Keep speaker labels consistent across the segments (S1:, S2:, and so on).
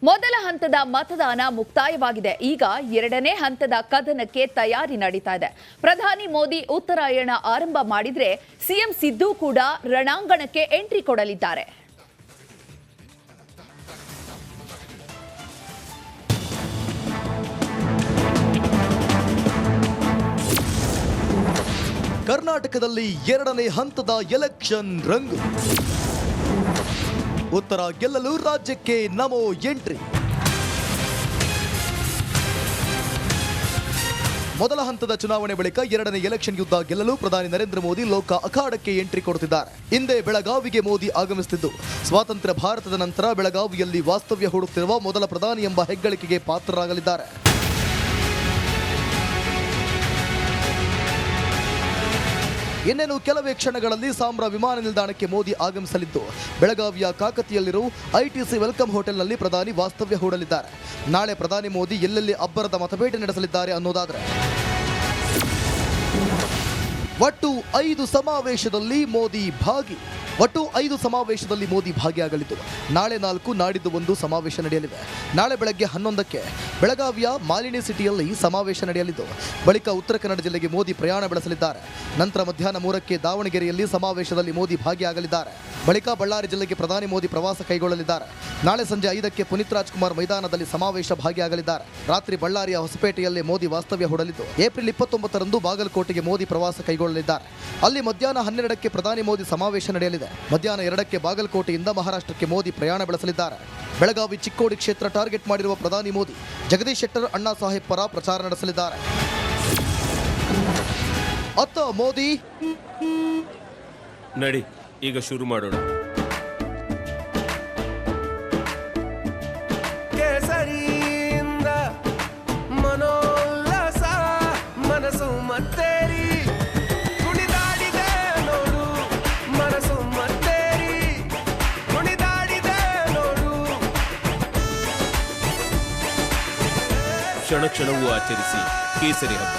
S1: ಮೊದಲ ಹಂತದ ಮತದಾನ ಮುಕ್ತಾಯವಾಗಿದೆ. ಈಗ ಎರಡನೇ ಹಂತದ ಕದನಕ್ಕೆ ತಯಾರಿ ನಡೀತಾ ಇದೆ. ಪ್ರಧಾನಿ ಮೋದಿ ಉತ್ತರಾಯಣ ಆರಂಭ ಮಾಡಿದ್ರೆ ಸಿಎಂ ಸಿದ್ದು ಕೂಡ ರಣಾಂಗಣಕ್ಕೆ ಎಂಟ್ರಿ ಕೊಡಲಿದ್ದಾರೆ.
S2: ಕರ್ನಾಟಕದಲ್ಲಿ ಎರಡನೇ ಹಂತದ ಎಲೆಕ್ಷನ್ ರಂಗು. ಉತ್ತರ ಗೆಲ್ಲಲು ರಾಜ್ಯಕ್ಕೆ ನಮೋ ಎಂಟ್ರಿ. ಮೊದಲ ಹಂತದ ಚುನಾವಣೆ ಬಳಿಕ ಎರಡನೇ ಎಲೆಕ್ಷನ್ ಯುದ್ಧ ಗೆಲ್ಲಲು ಪ್ರಧಾನಿ ನರೇಂದ್ರ ಮೋದಿ ಲೋಕ ಅಖಾಡಕ್ಕೆ ಎಂಟ್ರಿ ಕೊಡುತ್ತಿದ್ದಾರೆ. ಹಿಂದೆ ಬೆಳಗಾವಿಗೆ ಮೋದಿ ಆಗಮಿಸುತ್ತಿದ್ದು, ಸ್ವಾತಂತ್ರ್ಯ ಭಾರತದ ನಂತರ ಬೆಳಗಾವಿಯಲ್ಲಿ ವಾಸ್ತವ್ಯ ಹೂಡುತ್ತಿರುವ ಮೊದಲ ಪ್ರಧಾನಿ ಎಂಬ ಹೆಗ್ಗಳಿಕೆಗೆ ಪಾತ್ರರಾಗಲಿದ್ದಾರೆ. ಇನ್ನೇನು ಕೆಲವೇ ಕ್ಷಣಗಳಲ್ಲಿ ಸಾಂಬ್ರಾ ವಿಮಾನ ನಿಲ್ದಾಣಕ್ಕೆ ಮೋದಿ ಆಗಮಿಸಲಿದ್ದು, ಬೆಳಗಾವಿಯ ಕಾಕತಿಯಲ್ಲಿರುವ ಐಟಿಸಿ ವೆಲ್ಕಮ್ ಹೋಟೆಲ್ನಲ್ಲಿ ಪ್ರಧಾನಿ ವಾಸ್ತವ್ಯ ಹೂಡಲಿದ್ದಾರೆ. ನಾಳೆ ಪ್ರಧಾನಿ ಮೋದಿ ಎಲ್ಲೆಲ್ಲಿ ಅಬ್ಬರದ ಮತಬೇಟೆ ನಡೆಸಲಿದ್ದಾರೆ ಅನ್ನೋದಾದ್ರೆ, ಒಟ್ಟು 5 ಸಮಾವೇಶದಲ್ಲಿ ಮೋದಿ ಭಾಗಿಯಾಗಲಿದ್ದು, ನಾಳೆ 4, ನಾಡಿದ್ದು 1 ಸಮಾವೇಶ ನಡೆಯಲಿವೆ. ನಾಳೆ ಬೆಳಗ್ಗೆ 11ಕ್ಕೆ ಬೆಳಗಾವಿಯ ಮಾಲಿನಿ ಸಿಟಿಯಲ್ಲಿ ಸಮಾವೇಶ ನಡೆಯಲಿದ್ದು, ಬಳಿಕ ಉತ್ತರ ಕನ್ನಡ ಜಿಲ್ಲೆಗೆ ಮೋದಿ ಪ್ರಯಾಣ ಬೆಳೆಸಲಿದ್ದಾರೆ. ನಂತರ ಮಧ್ಯಾಹ್ನ 3ಕ್ಕೆ ದಾವಣಗೆರೆಯಲ್ಲಿ ಸಮಾವೇಶದಲ್ಲಿ ಮೋದಿ ಭಾಗಿಯಾಗಲಿದ್ದಾರೆ. ಬಳಿಕ ಬಳ್ಳಾರಿ ಜಿಲ್ಲೆಗೆ ಪ್ರಧಾನಿ ಮೋದಿ ಪ್ರವಾಸ ಕೈಗೊಳ್ಳಲಿದ್ದಾರೆ. ನಾಳೆ ಸಂಜೆ 5ಕ್ಕೆ ಪುನೀತ್ ರಾಜ್ಕುಮಾರ್ ಮೈದಾನದಲ್ಲಿ ಸಮಾವೇಶ ಭಾಗಿಯಾಗಲಿದ್ದಾರೆ. ರಾತ್ರಿ ಬಳ್ಳಾರಿಯ ಹೊಸಪೇಟೆಯಲ್ಲಿ ಮೋದಿ ವಾಸ್ತವ್ಯ ಹೂಡಲಿದ್ದು, ಏಪ್ರಿಲ್ 29ರಂದು ಬಾಗಲಕೋಟೆಗೆ ಮೋದಿ ಪ್ರವಾಸ ಕೈಗೊಳ್ಳಲಿದ್ದಾರೆ. ಅಲ್ಲಿ ಮಧ್ಯಾಹ್ನ 12ಕ್ಕೆ ಪ್ರಧಾನಿ ಮೋದಿ ಸಮಾವೇಶ ನಡೆಯಲಿದೆ. ಮಧ್ಯಾಹ್ನ 2ಕ್ಕೆ ಬಾಗಲಕೋಟೆಯಿಂದ ಮಹಾರಾಷ್ಟ್ರಕ್ಕೆ ಮೋದಿ ಪ್ರಯಾಣ ಬೆಳೆಸಲಿದ್ದಾರೆ. ಬೆಳಗಾವಿ ಚಿಕ್ಕೋಡಿ ಕ್ಷೇತ್ರ ಟಾರ್ಗೆಟ್ ಮಾಡಿರುವ ಪ್ರಧಾನಿ ಮೋದಿ ಜಗದೀಶ್ ಶೆಟ್ಟರ್, ಅಣ್ಣಾ ಸಾಹೇಬ್ ಪರ ಪ್ರಚಾರ ನಡೆಸಲಿದ್ದಾರೆ. ಅತ್ತ ಮೋದಿ
S3: ನಡಿ ಈಗ ಶುರು ಮಾಡೋಣ.
S4: ಕೇಸರಿಯಿಂದ ಮನೋಲ್ಲಾಸ ಮನಸ್ಸು ಮತ್ತೇರಿ ಕುಣಿದಾಡಿದೆ ನೋಡು, ಮನಸ್ಸು ಮತ್ತೇರಿ ಕುಣಿದಾಡಿದೆ ನೋಡು.
S3: ಕ್ಷಣ ಕ್ಷಣವೂ ಆಚರಿಸಿ ಕೇಸರಿ ಹಬ್ಬ.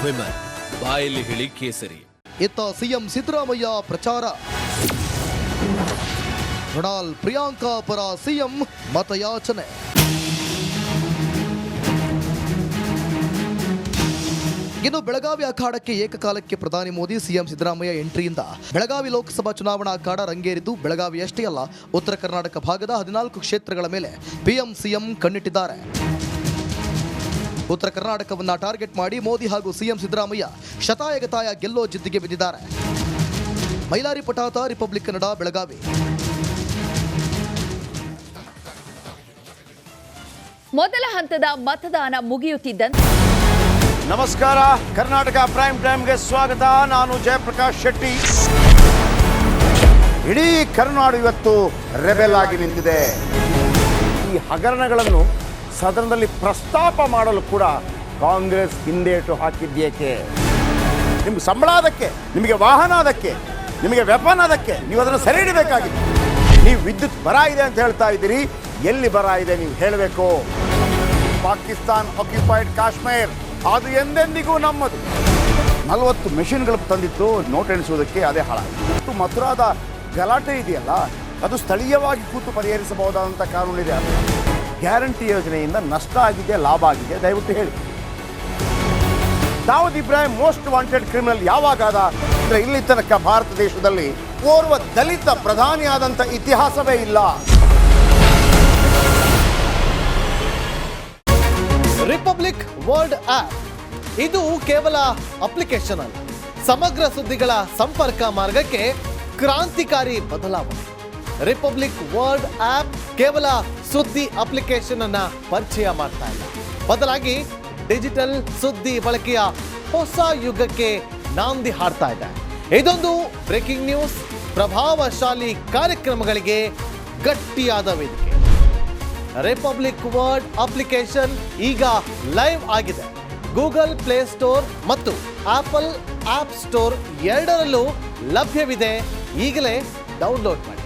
S3: ವಿಮಲ್ ಬಾಯಲ್ಲಿ ಹೇಳಿ ಕೇಸರಿ.
S2: ಇತ್ತ ಸಿಎಂ ಸಿದ್ದರಾಮಯ್ಯ ಪ್ರಚಾರ. ಮೃಣಾಲ್ ಪ್ರಿಯಾಂಕಾ ಪರ ಸಿಎಂ ಮತಯಾಚನೆ. ಇನ್ನು ಬೆಳಗಾವಿ ಅಖಾಡಕ್ಕೆ ಏಕಕಾಲಕ್ಕೆ ಪ್ರಧಾನಿ ಮೋದಿ, ಸಿಎಂ ಸಿದ್ದರಾಮಯ್ಯ ಎಂಟ್ರಿಯಿಂದ ಬೆಳಗಾವಿ ಲೋಕಸಭಾ ಚುನಾವಣಾ ಅಖಾಡ ರಂಗೇರಿದ್ದು, ಬೆಳಗಾವಿಯಷ್ಟೇ ಅಲ್ಲ, ಉತ್ತರ ಕರ್ನಾಟಕ ಭಾಗದ 14 ಕ್ಷೇತ್ರಗಳ ಮೇಲೆ ಪಿಎಂ ಸಿಎಂ ಕಣ್ಣಿಟ್ಟಿದ್ದಾರೆ. ಉತ್ತರ ಕರ್ನಾಟಕವನ್ನ ಟಾರ್ಗೆಟ್ ಮಾಡಿ ಮೋದಿ ಹಾಗೂ ಸಿಎಂ ಸಿದ್ದರಾಮಯ್ಯ ಶತಾಯಗತಾಯ ಗೆಲ್ಲೋ ಜಿದ್ದಿಗೆ ಬಿದ್ದಿದ್ದಾರೆ. ಮೈಲಾರಿ ಪಟಾತ, ರಿಪಬ್ಲಿಕ್ ಕನ್ನಡ, ಬೆಳಗಾವಿ.
S1: ಮೊದಲ ಹಂತದ ಮತದಾನ ಮುಗಿಯುತ್ತಿದ್ದಂತೆ
S5: ನಮಸ್ಕಾರ, ಕರ್ನಾಟಕ ಪ್ರೈಮ್ ಟೈಮ್ಗೆ ಸ್ವಾಗತ. ನಾನು ಜಯಪ್ರಕಾಶ್ ಶೆಟ್ಟಿ. ಇಡೀ ಕರ್ನಾಡು ಇವತ್ತು ರೆಬೆಲ್ ಆಗಿ ನಿಂತಿದೆ. ಈ ಹಗರಣಗಳನ್ನು ಸದನದಲ್ಲಿ ಪ್ರಸ್ತಾಪ ಮಾಡಲು ಕೂಡ ಕಾಂಗ್ರೆಸ್ ಹಿಂದೇಟು ಹಾಕಿದ್ದೇಕೆ? ನಿಮ್ಗೆ ಸಂಬಳ ಅದಕ್ಕೆ, ನಿಮಗೆ ವಾಹನ ಅದಕ್ಕೆ, ನಿಮಗೆ ವೆಪನ್ ಅದಕ್ಕೆ, ನೀವು ಅದನ್ನು ಸೆರೆ ಹಿಡಿಬೇಕಾಗಿತ್ತು. ನೀವು ವಿದ್ಯುತ್ ಬರ ಇದೆ ಅಂತ ಹೇಳ್ತಾ ಇದ್ದೀರಿ, ಎಲ್ಲಿ ಬರ ಇದೆ ನೀವು ಹೇಳಬೇಕು. ಪಾಕಿಸ್ತಾನ್ ಆಕ್ಯುಪೈಡ್ ಕಾಶ್ಮೀರ್ ಅದು ಎಂದೆಂದಿಗೂ ನಮ್ಮದು. 40 ಮೆಷಿನ್ಗಳು ತಂದಿತ್ತು ನೋಟ್ ಎಣಿಸುವುದಕ್ಕೆ, ಅದೇ ಹಾಳಾಯಿತು. ಮಥುರಾದ ಗಲಾಟೆ ಇದೆಯಲ್ಲ, ಅದು ಸ್ಥಳೀಯವಾಗಿ ಕೂತು ಪರಿಹರಿಸಬಹುದಾದಂಥ ಕಾನೂನಿದೆ. ಗ್ಯಾರಂಟಿ ಯೋಜನೆಯಿಂದ ನಷ್ಟ ಆಗಿದೆ, ಲಾಭ ಆಗಿದೆ, ದಯವಿಟ್ಟು ಹೇಳಿ. Dawood Ibrahim most wanted criminal ಯಾವಾಗಾದ ಅಂದರೆ ಇಲ್ಲಿ ತನಕ ಭಾರತ ದೇಶದಲ್ಲಿ ಓರ್ವ ದಲಿತ ಪ್ರಧಾನಿಯಾದಂಥ ಇತಿಹಾಸವೇ ಇಲ್ಲ.
S6: ರಿಪಬ್ಲಿಕ್ ವರ್ಲ್ಡ್ ಆಪ್ ಇದು ಕೇವಲ ಅಪ್ಲಿಕೇಶನ್ ಅಲ್ಲ, ಸಮಗ್ರ ಸುದ್ದಿಗಳ ಸಂಪರ್ಕ ಮಾರ್ಗಕ್ಕೆ ಕ್ರಾಂತಿಕಾರಿ ಬದಲಾವಣೆ. ರಿಪಬ್ಲಿಕ್ ವರ್ಲ್ಡ್ ಆಪ್ ಕೇವಲ ಸುದ್ದಿ ಅಪ್ಲಿಕೇಶನ್ ಅನ್ನ ಪರಿಚಯ ಮಾಡ್ತಾ ಇಲ್ಲ, ಬದಲಾಗಿ ಡಿಜಿಟಲ್ ಸುದ್ದಿ ಬಳಕೆಯ ಹೊಸ ಯುಗಕ್ಕೆ ನಾಂದಿ ಹಾಡ್ತಾ ಇದೆ. ಇದೊಂದು ಬ್ರೇಕಿಂಗ್ ನ್ಯೂಸ್, ಪ್ರಭಾವಶಾಲಿ ಕಾರ್ಯಕ್ರಮಗಳಿಗೆ ಗಟ್ಟಿಯಾದ ವೇದಿಕೆ. ರಿಪಬ್ಲಿಕ್ ವರ್ಲ್ಡ್ ಅಪ್ಲಿಕೇಶನ್ ಈಗ ಲೈವ್ ಆಗಿದೆ. ಗೂಗಲ್ ಪ್ಲೇ ಸ್ಟೋರ್ ಮತ್ತು ಆಪಲ್ ಆಪ್ ಸ್ಟೋರ್ ಎರಡರಲ್ಲೂ ಲಭ್ಯವಿದೆ. ಈಗಲೇ ಡೌನ್ಲೋಡ್ ಮಾಡಿ.